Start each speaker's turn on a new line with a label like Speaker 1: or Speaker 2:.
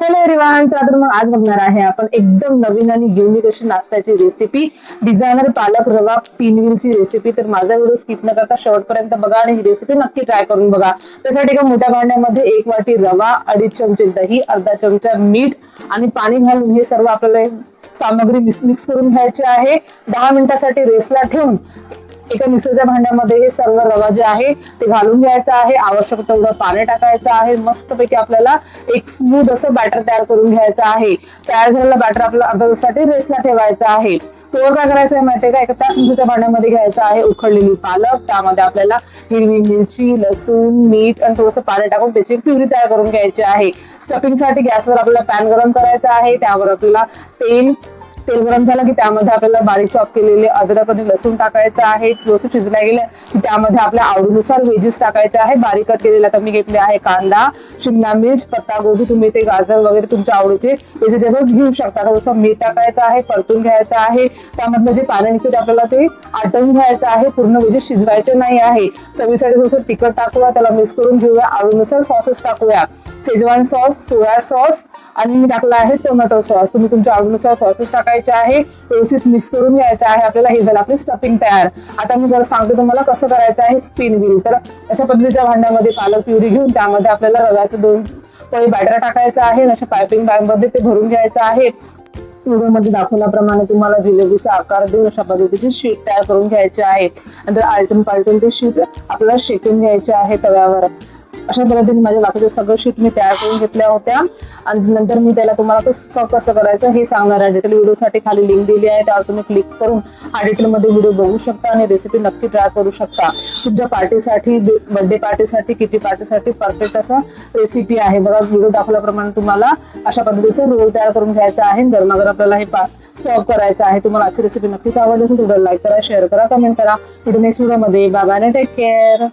Speaker 1: Hello everyone, चला तर मग आज बघणार आहे आपण एकदम नवीन आणि युनिक अशी नाश्त्याची रेसिपी, डिझायनर पालक रवा पिनव्हीलची रेसिपी। तर माझा व्हिडिओ स्किप न करता शेवटपर्यंत बघा आणि ही रेसिपी नक्की ट्राय करून बघा। त्यासाठी एका मोठ्या भांड्यामध्ये 1 वाटी रवा, 2.5 चमचे दही, अर्धा चमचा मीठ आणि पाणी घालून हे सर्व आपल्याला सामग्री मिक्स करून घ्यायची आहे। 10 मिनिटांसाठी रेस्टला ठेवून एका मिक्सरच्या भांड्यामध्ये हे सर्व रवा जे आहे ते घालून घ्यायचा आहे। आवश्यक तेवढं पाणी टाकायचं आहे। मस्तपैकी आपल्याला एक स्मूथ असं बॅटर तयार करून घ्यायचं आहे। तयार झालेला बॅटर आपल्याला अर्धा तासासाठी रेस्टला ठेवायचा आहे। तोवर काय करायचं आहे माहितीये का, एका त्याच मिक्सरच्या भांड्यामध्ये घ्यायचं आहे उकडलेली पालक, त्यामध्ये आपल्याला हिरवी मिरची, लसूण, मीठ आणि थोडंसं पाणी टाकून त्याची प्युरी तयार करून घ्यायची आहे। स्टफिंग साठी गॅसवर आपल्याला पॅन गरम करायचा आहे। त्यावर आपल्याला तेल गरम झालं की त्यामध्ये आपल्याला बारीक चॉप केलेले अद्रक आणि लसूण टाकायचं आहे। थोडंसं शिजला गेलं की त्यामध्ये आपल्या आवडीनुसार व्हेजीस टाकायचे आहे। बारीक कट केलेला तर मी घेतले आहे कांदा, शिमला मिर्च, पत्ता गोबी, तुम्ही ते गाजर वगैरे तुमच्या आवडीचे व्हेजिटेबल्स घेऊ शकता। थोडंसं मीठ टाकायचं आहे, परतून घ्यायचं आहे। त्यामधलं जे पाणी निघतं आपल्याला ते आटवून घ्यायचं आहे। पूर्ण व्हेजीस शिजवायचे नाही आहे। चवीसाठी थोडंसं तिखट टाकूया, त्याला मिक्स करून घेऊया। आवडीनुसार सॉसेस टाकूया, शेजवान सॉस, सोया सॉस आणि मी टाकला आहे टोमॅटो सॉस। तुम्ही तुमच्या आवडीनुसार सॉसेस टाकायचे आहे। व्यवस्थित मिक्स करून घ्यायचं आहे। आपल्याला हे झालं आपली स्टफिंग तयार। आता मी जरा सांगते तुम्हाला कसं करायचं आहे स्पिन व्हील। तर अशा पद्धतीच्या भांड्यामध्ये पालक प्युरी घेऊन त्यामध्ये आपल्याला रव्याचं 2 पळी बॅटर टाकायचं आहे। अशा पायपिंग बॅग मध्ये ते भरून घ्यायचं आहे। व्हिडिओमध्ये दाखवल्याप्रमाणे तुम्हाला जिलेबीचा आकार देऊन अशा पद्धतीची शीट तयार करून घ्यायची आहे। नंतर आलटून पालटून ते शीट आपल्याला शेकून घ्यायचे आहे तव्यावर। अशा पद्धतीने माझ्या बाकीचे सगळं शीट मी तयार करून घेतल्या होत्या आणि नंतर मी त्याला तुम्हाला कसं करायचं हे सांगणार आहे। डिटेल व्हिडिओसाठी खाली लिंक दिली आहे, त्यावर तुम्ही क्लिक करून हा डिटेलमध्ये व्हिडिओ बघू शकता आणि रेसिपी नक्की ट्राय करू शकता। तुमच्या पार्टीसाठी, बर्थडे पार्टीसाठी, किटी पार्टीसाठी परफेक्ट असं रेसिपी आहे। बघा, व्हिडिओ दाखवल्याप्रमाणे तुम्हाला अशा पद्धतीचं रोल तयार करून घ्यायचा आहे। गरमागरम आपल्याला हे सर्व करायचं आहे। तुम्हाला आजची रेसिपी नक्कीच आवडली असेल तर लाईक करा, शेअर करा, कमेंट करा। व्हिडिओ नेक्स्ट व्हिडिओमध्ये बाय बाय, टेक केअर।